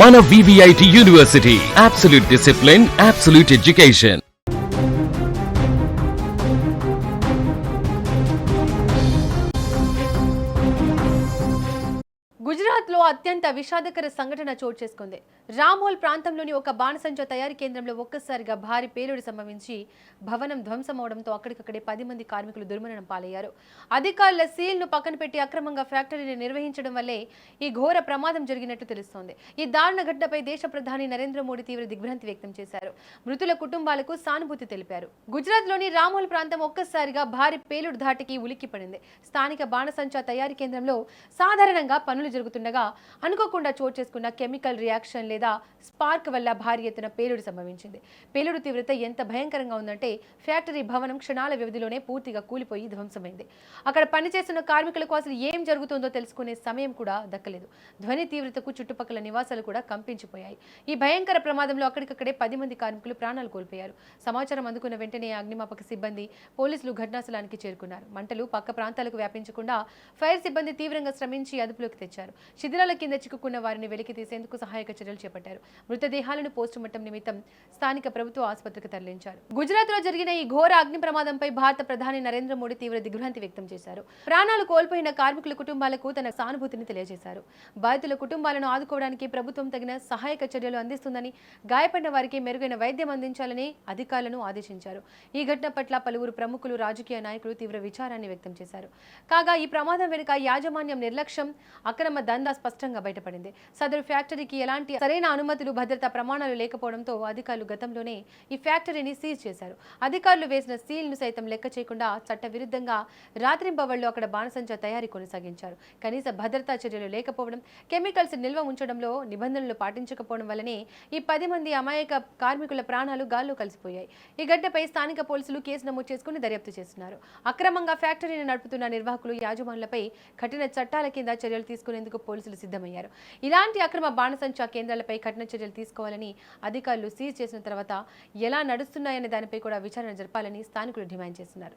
మన VVIT university, absolute discipline, absolute education. గుజరాత్లో అత్యంత విషాదకర సంఘటన చోటు చేసుకుంది. రామోల్ ప్రాంతంలోని ఒక బాణసంచ తయారీ కేంద్రంలో ఒక్కసారిగా భారీ పేలుడు సంభవించి భవనం ధ్వంసమవడంతో అక్కడికక్కడే 10 మంది కార్మికులు దుర్మరణం పాలయ్యారు. అధికారుల సీల్ను పక్కన పెట్టి అక్రమంగా ఫ్యాక్టరీని నిర్వహించడం వల్లే ఈ ఘోర ప్రమాదం జరిగినట్టు తెలుస్తోంది. ఈ దారుణ ఘటనపై దేశ ప్రధాని నరేంద్ర మోడీ తీవ్ర దిగ్భ్రాంతి వ్యక్తం చేశారు. మృతుల కుటుంబాలకు సానుభూతి తెలిపారు. గుజరాత్లోని రామోల్ ప్రాంతం ఒక్కసారిగా భారీ పేలుడు ధాటికి ఉలిక్కిపడింది. స్థానిక బాణసంచ తయారీ కేంద్రంలో సాధారణంగా పనులు జరుగుతుండగా అనుకోకుండా చోటు చేసుకున్న కెమికల్ రియాక్షన్ లేదా స్పార్క్ వల్ల భారీ ఎత్తున పేలుడు సంభవించింది. పేలుడు తీవ్రత ఎంత భయంకరంగా ఉందంటే ఫ్యాక్టరీ భవనం క్షణాల వ్యవధిలోనే పూర్తిగా కూలిపోయి ధ్వంసమైంది. అక్కడ పనిచేస్తున్న కార్మికులకు అసలు ఏం జరుగుతుందో తెలుసుకునే సమయం కూడా దక్కలేదు. ధ్వని తీవ్రతకు చుట్టుపక్కల నివాసాలు కూడా కంపించిపోయాయి. ఈ భయంకర ప్రమాదంలో అక్కడికక్కడే 10 మంది కార్మికులు ప్రాణాలు కోల్పోయారు. సమాచారం అందుకున్న వెంటనే అగ్నిమాపక సిబ్బంది, పోలీసులు ఘటనాస్థలానికి చేరుకున్నారు. మంటలు పక్క ప్రాంతాలకు వ్యాపించకుండా ఫైర్ సిబ్బంది తీవ్రంగా శ్రమించి అదుపులోకి తెచ్చారు. శిథిలాల కింద చిక్కుకున్న వారిని వెలికి తీసేందుకు సహాయక చర్యలు చేపట్టారు. మృతదేహాలను పోస్టుమార్టం నిమిత్తం స్థానిక ప్రభుత్వ ఆసుపత్రికి తరలించారు. గుజరాత్ లో జరిగిన ఈ ఘోర అగ్ని ప్రమాదంపై భారత ప్రధాని నరేంద్ర మోడీ తీవ్ర దిగ్భ్రాంతి వ్యక్తం చేశారు. ప్రాణాలు కోల్పోయిన కార్మికుల కుటుంబాలకు తన సానుభూతిని తెలియజేశారు. బాధితుల కుటుంబాలను ఆదుకోవడానికి ప్రభుత్వం తగిన సహాయక చర్యలు అందిస్తుందని, గాయపడిన వారికి మెరుగైన వైద్యం అందించాలని అధికారులను ఆదేశించారు. ఈ ఘటన పట్ల పలువురు ప్రముఖులు, రాజకీయ నాయకులు తీవ్ర విచారాన్ని వ్యక్తం చేశారు. కాగా ఈ ప్రమాదం వెనుక యాజమాన్యం నిర్లక్ష్యం, అక్రమ దందా స్పష్టంగా బయటపడింది. సదరు ఫ్యాక్టరీకి ఎలాంటి సరైన అనుమతులు, భద్రతా ప్రమాణాలు లేకపోవడంతో అధికారులు గతంలోనే ఈ ఫ్యాక్టరీని సీజ్ చేశారు. అధికారులు వేసిన సీల్ ను సైతం లెక్క చేయకుండా చట్ట విరుద్ధంగా రాత్రింబవళ్లు అక్కడ బాణసంచ తయారీ కొనసాగించారు. కనీస భద్రతా చర్యలు లేకపోవడం, కెమికల్స్ నిల్వ ఉంచడంలో నిబంధనలు పాటించకపోవడం వల్లనే ఈ 10 మంది అమాయక కార్మికుల ప్రాణాలు గాల్లో కలిసిపోయాయి. ఈ ఘటనపై స్థానిక పోలీసులు కేసు నమోదు చేసుకుని దర్యాప్తు చేస్తున్నారు. అక్రమంగా ఫ్యాక్టరీని నడుపుతున్న నిర్వాహకులు, యాజమానులపై కఠిన చట్టాల కింద చర్యలు తీసుకునేందుకు పోలీసులు సిద్ధమయ్యారు. ఇలాంటి అక్రమ బాణసంచ కేంద్రాలపై కఠిన చర్యలు తీసుకోవాలని, అధికారులు సీజ్ చేసిన తర్వాత ఎలా నడుస్తున్నాయనే దానిపై కూడా విచారణ జరపాలని స్థానికులు డిమాండ్ చేస్తున్నారు.